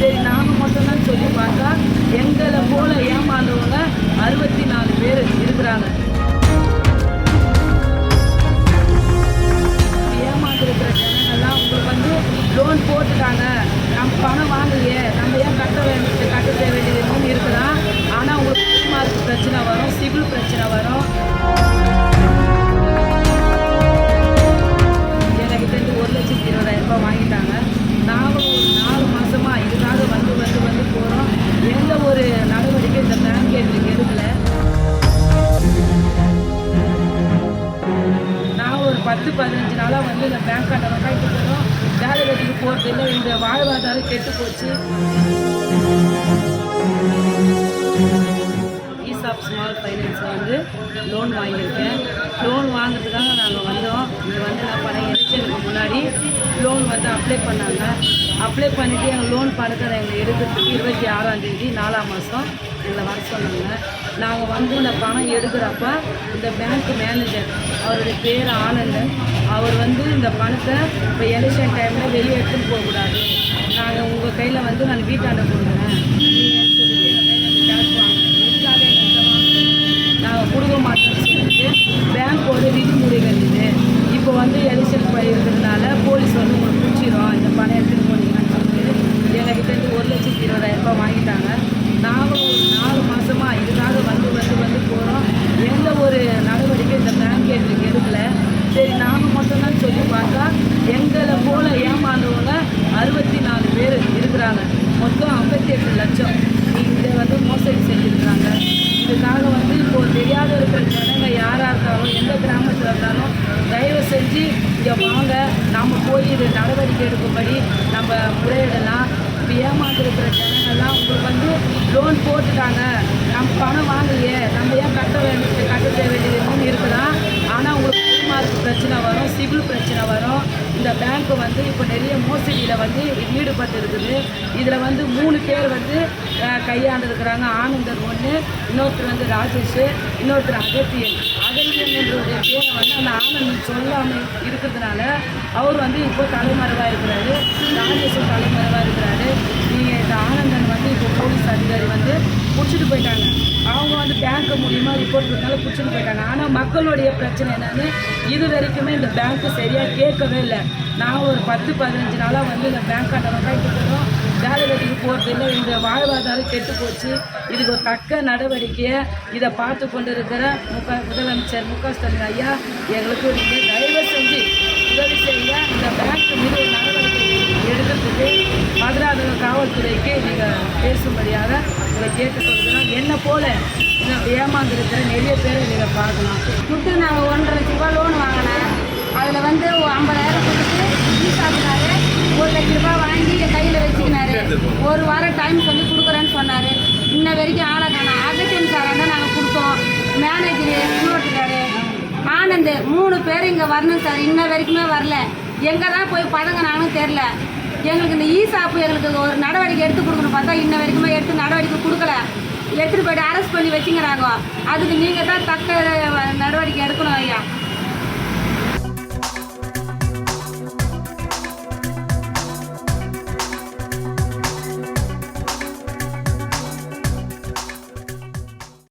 சரி நாங்கள் மட்டும்தான் சொல்லி பார்த்தா எங்களை போல ஏமாந்தவங்க 64 பேர் இருக்கிறாங்க. ஏமாந்துருக்கிற ஜனங்கள்லாம் உங்களுக்கு வந்து லோன் போட்டுட்டாங்க, நம்ம பணம் வாங்கலையே, நம்ம ஏன் கட்ட வேண்டியதுன்னு இருக்குதான். ஆனால் உங்களுக்கு மார்க் பிரச்சனை வரும், சிவில் பிரச்சனை வரும். என்கிட்ட 1,20,000 ரூபாய் வாங்கிட்டாங்க. நாங்களும் ஒரு 4 மாதமாக இதுக்காக வந்து போகிறோம். எந்த ஒரு நடவடிக்கை இந்த பேங்க் எங்களுக்கு எடுக்கலை. நான் ஒரு 10-15 நாளாக வந்து இந்த பேங்க் கார்டை வக்காய்ட்டு போகிறோம். வேலை வெட்டிக்கு போகிறது இல்லை. இந்த வாழ்வாதாரம் கெட்டு போச்சு. ஈசாப் ஸ்மால் ஃபைனான்ஸில் வந்து லோன் வாங்கியிருக்கேன். லோன் வாங்குறதுக்காக நாங்கள் வந்தோம். இங்கே வந்து நான் பணம் எலெக்ஷனுக்கு முன்னாடி லோன் வந்து அப்ளை பண்ணாங்க. அப்ளை பண்ணிவிட்டு எங்கள் லோன் பணத்தை எங்களை எடுக்கிறதுக்கு 26ஆம் தேதி 4ஆம் மாதம் எங்களை வர சொன்னாங்க. நாங்கள் வந்து இந்த பணம் எடுக்கிறப்ப இந்த பேங்க் மேனேஜர், அவருடைய பேர் ஆனந்தன், அவர் வந்து இந்த பணத்தை இப்போ எலெக்ஷன் டைமில் வெளியே எடுத்துகிட்டு போகக்கூடாது, நாங்கள் உங்கள் கையில் வந்து நான் வீட்டாண்ட கொடுக்குறேன் நீங்கள் சொல்லிட்டு எங்கள் கையில் கேஷ் வாங்க, இதுக்காக எங்கள்கிட்ட வாங்க, நாங்கள் கொடுக்க மாட்டோம்னு சொல்லிட்டு பேங்க்கோட விதிமுறைகள் இது. இப்போ வந்து எலெக்ஷன் இருக்கிறதுனால போலீஸ் வந்து உங்களுக்கு பிடிச்சிடும், இந்த பணம் எடுத்துகிட்டு போனீங்கன்னு சொல்லிட்டு எங்ககிட்ட 1,20,000 ரூபாய் வாங்கிட்டாங்க. நாங்களும் ஒரு 4 மாதமாக இதுக்காக வந்து போகிறோம். எந்த ஒரு நடவடிக்கை இந்த பேங்க் எங்களுக்கு எடுக்கலை. சரி நாங்கள் மட்டும்தான் சொல்லி பார்த்தா எங்களை போல ஏமாந்தவங்க 64 பேர் இருக்கிறாங்க. மொத்தம் 58 லட்சம் இதை வந்து மோசடி செஞ்சுருக்காங்க. இதுக்காக வந்து இப்போது தெரியாத இருக்கிற ஜனங்க யாராக இருந்தாலும் எந்த கிராமத்தில் இருந்தாலும் தயவு செஞ்சு இங்கே வாங்க, நாம் போய் இது நடவடிக்கை எடுக்கும்படி நம்ம முறையிடலாம். இப்போ ஏமாந்துருக்கிற ஜனங்கள்லாம் உங்களுக்கு வந்து லோன் போட்டுட்டாங்க, நம்ம பணம் வாங்கலையே, நம்ம ஏன் கட்ட வேண்டியதுன்னு இருக்குதான். ஆனால் உங்களுக்கு மார்க் பிரச்சனை வரும், சிவில் பிரச்சனை வரும். இந்த பேங்க்கு வந்து இப்போ நிறைய மோசடியில் வந்து ஈடுபட்டு இருக்குது. இதில் வந்து 3 பேர் வந்து கையாண்டுருக்கிறாங்க. ஆனந்தர் ஒன்று, இன்னொருத்தர் வந்து ராஜேஷ், இன்னொருத்தர் அகத்தியன். அகத்தியன்ன்றடைய பேரை வந்து அந்த ஆனந்தன் சொல்லாமல் இருக்கிறதுனால அவர் வந்து இப்போ தலைமறைவாக இருக்கிறாரு, ராஜேஷும் தலைமறைவாக இருக்கிறாரு. நீங்கள் இந்த ஆனந்தன் வந்து இப்போ போலீஸ் அதிகாரி வந்து பிடிச்சிட்டு போயிட்டாங்க. அவங்க வந்து பேங்க்கு மூலிமா ரிப்போர்ட் கொடுத்தாலும் பிடிச்சிட்டு போயிட்டாங்க. ஆனால் மக்களுடைய பிரச்சனை என்னென்னு இது வரைக்குமே இந்த பேங்க்கு சரியாக கேட்கவே இல்லை. நான் ஒரு 10-15 நாளாக வந்து இந்த பேங்க் கார்டை வக்காய்ட்டு போகிறோம். வேலை வெட்டிக்கு போகிறது இல்லை. இந்த வாழ்வாதாரம் கெட்டு போச்சு. இதுக்கு ஒரு தக்க நடவடிக்கையை இதை பார்த்து கொண்டு இருக்கிற முதலமைச்சர் மு.க. ஸ்டாலின் ஐயா எங்களுக்கு நீங்கள் தயவு செஞ்சு உதவி செய்ய இந்த பேங்க் மீது ஒரு நடவடிக்கை எடுக்கிறதுக்கு மதுராந்தக காவல்துறைக்கு நீங்கள் பேசும்படியாக உங்களை கேட்டுக்கொள்கிறோம். என்ன போல ஏமாந்துருக்கிற நிறைய பேரை நீங்கள் பார்க்கலாம். துட்டு நாங்கள் 1,50,000 ரூபா லோன் வாங்கினேன். அதில் வந்து 50,000 கொடுத்து ஈசாப்பினாரு 1,00,000 ரூபாய் வாங்கி என் கையில் வச்சுக்கினாரு. ஒரு வாரம் டைம் சொல்லி கொடுக்குறேன்னு சொன்னார். இன்ன வரைக்கும் ஆளை காணோம். அகத்தியன் சாராக தான் நாங்கள் கொடுத்தோம். மேனேஜரு இன்னொருக்காரு ஆனந்த் 3 பேர் இங்கே வரணும் சார். இன்ன வரைக்குமே வரல. எங்கே தான் போய் பழங்கினாங்கன்னு தெரில. எங்களுக்கு இந்த ஈசாப்பு எங்களுக்கு ஒரு நடவடிக்கை எடுத்து கொடுக்கணும் பார்த்தா இன்ன வரைக்குமே எடுத்து நடவடிக்கை கொடுக்கல. எடுத்துகிட்டு போய்ட்டு அரெஸ்ட் பண்ணி வச்சுக்கிறாங்க. அதுக்கு நீங்கள் தான் தக்க நடவடிக்கை எடுக்க